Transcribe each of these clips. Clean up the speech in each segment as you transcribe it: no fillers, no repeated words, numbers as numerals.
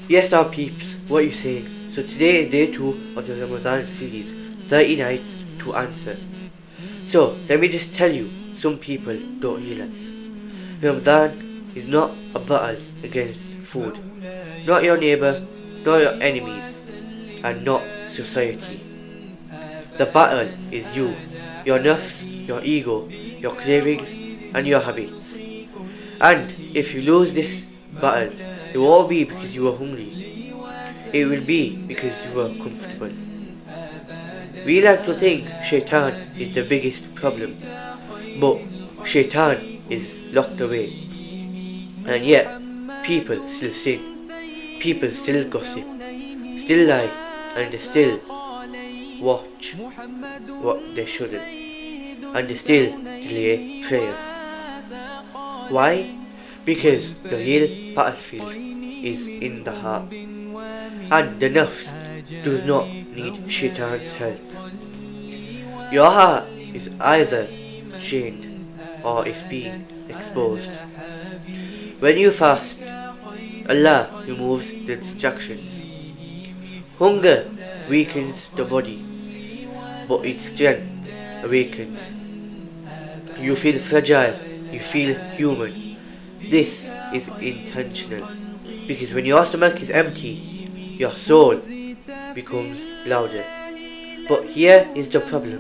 Yes, our peeps, what you saying? So today is day 2 of the Ramadan series, 30 nights to answer. So let me just tell you, some people don't realize. Ramadan is not a battle against food. Not your neighbor, not your enemies, and not society. The battle is you, your nafs, your ego, your cravings, and your habits. And if you lose this battle, it won't be because you are hungry. It will be because you are comfortable. We like to think Shaytan is the biggest problem, but Shaytan is locked away. And yet, people still sin, people still gossip, still lie, and they still watch what they shouldn't, and they still delay prayer. Why? Because the real battlefield is in the heart, and the nafs does not need Shaitan's help. Your heart is either chained or is being exposed. When you fast, Allah removes the distractions. Hunger weakens the body, but its strength awakens. You feel fragile, you feel human. This is intentional, because when your stomach is empty, your soul becomes louder. But here is the problem.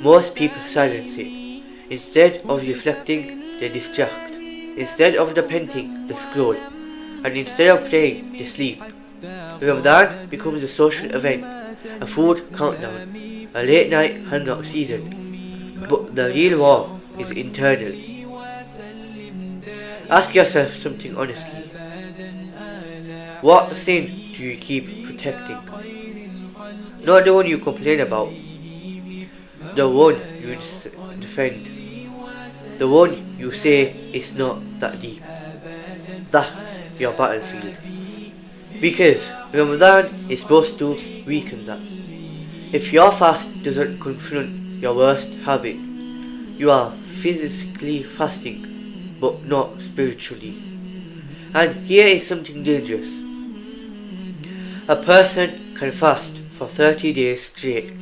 Most people silence it. Instead of reflecting, they distract. Instead of repenting, they scroll. And instead of praying, they sleep. Ramadan becomes a social event, a food countdown, a late night hangout season. But the real war is internal. Ask yourself something honestly. What sin do you keep protecting? Not the one you complain about, the one you defend, the one you say is not that deep. That's your battlefield. Because Ramadan is supposed to weaken that. If your fast doesn't confront your worst habit, you are physically fasting, but not spiritually. And here is something dangerous. A person can fast for 30 days straight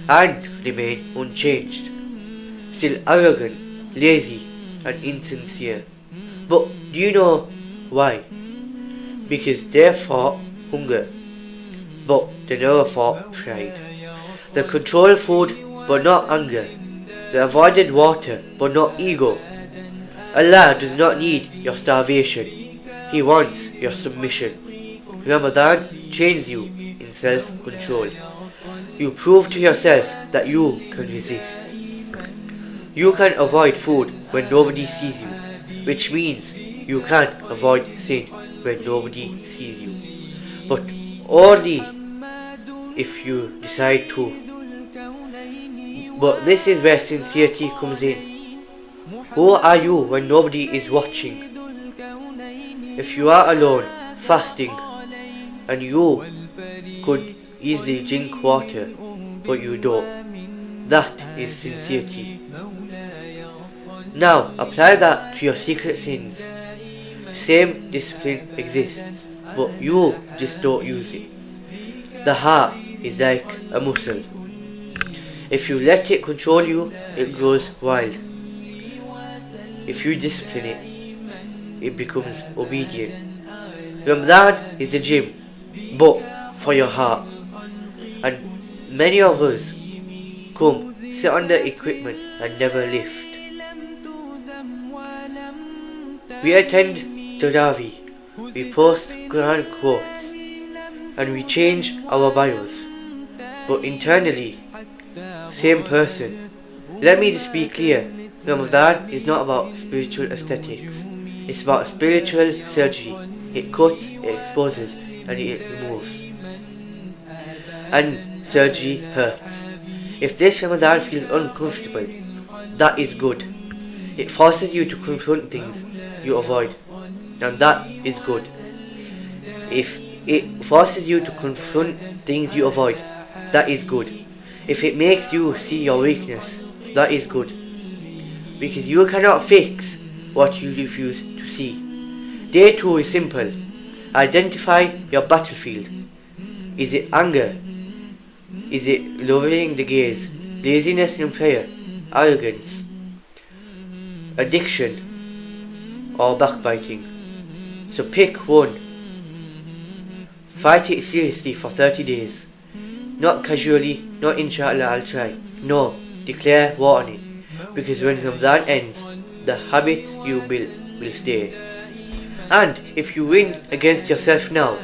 and remain unchanged, still arrogant, lazy, and insincere. But do you know why? Because they fought hunger, but they never fought pride. They controlled food, but not anger. They avoided water, but not ego. Allah does not need your starvation. He wants your submission. Ramadan trains you in self-control. You prove to yourself that you can resist. You can avoid food when nobody sees you, which means you can't avoid sin when nobody sees you. But only if you decide to. But this is where sincerity comes in. Who are you when nobody is watching? If you are alone, fasting, and you could easily drink water, but you don't, that is sincerity. Now apply that to your secret sins. The same discipline exists, but you just don't use it. The heart is like a muscle. If you let it control you, it grows wild. If you discipline it, it becomes obedient. Ramadan is the gym, but for your heart. And many of us come, sit on the equipment and never lift. We attend Taraweeh, we post Quran quotes, and we change our bios. But internally, same person. Let me just be clear. Ramadan is not about spiritual aesthetics. It's about spiritual surgery. It cuts, it exposes, and it removes. And surgery hurts. If this Ramadan feels uncomfortable, that is good. It forces you to confront things you avoid, and that is good. If it forces you to confront things you avoid, that is good. If it makes you see your weakness, that is good. Because you cannot fix what you refuse to see. Day 2 is simple. Identify your battlefield. Is it anger? Is it lowering the gaze, laziness in prayer, arrogance, addiction, or backbiting? So pick one. Fight it seriously for 30 days. Not casually, not inshallah I'll try. No, declare war on it. Because when Ramadan ends, the habits you build will stay. And if you win against yourself now,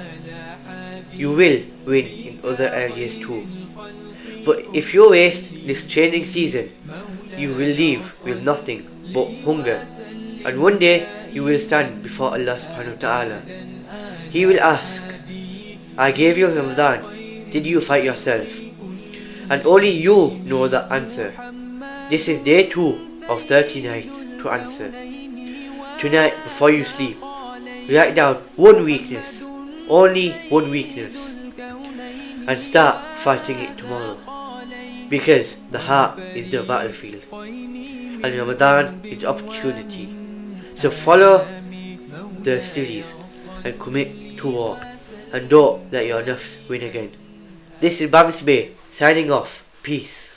you will win in other areas too. But if you waste this training season, you will leave with nothing but hunger. And one day you will stand before Allah subhanahu wa ta'ala. He will ask, I gave you Ramadan, did you fight yourself? And only you know the answer. This is day 2 of 30 nights to answer. Tonight before you sleep, write down one weakness, only one weakness, and start fighting it tomorrow. Because the heart is the battlefield, and Ramadan is opportunity. So follow the studies and commit to war, and don't let your nafs win again. This is Bamsi signing off. Peace.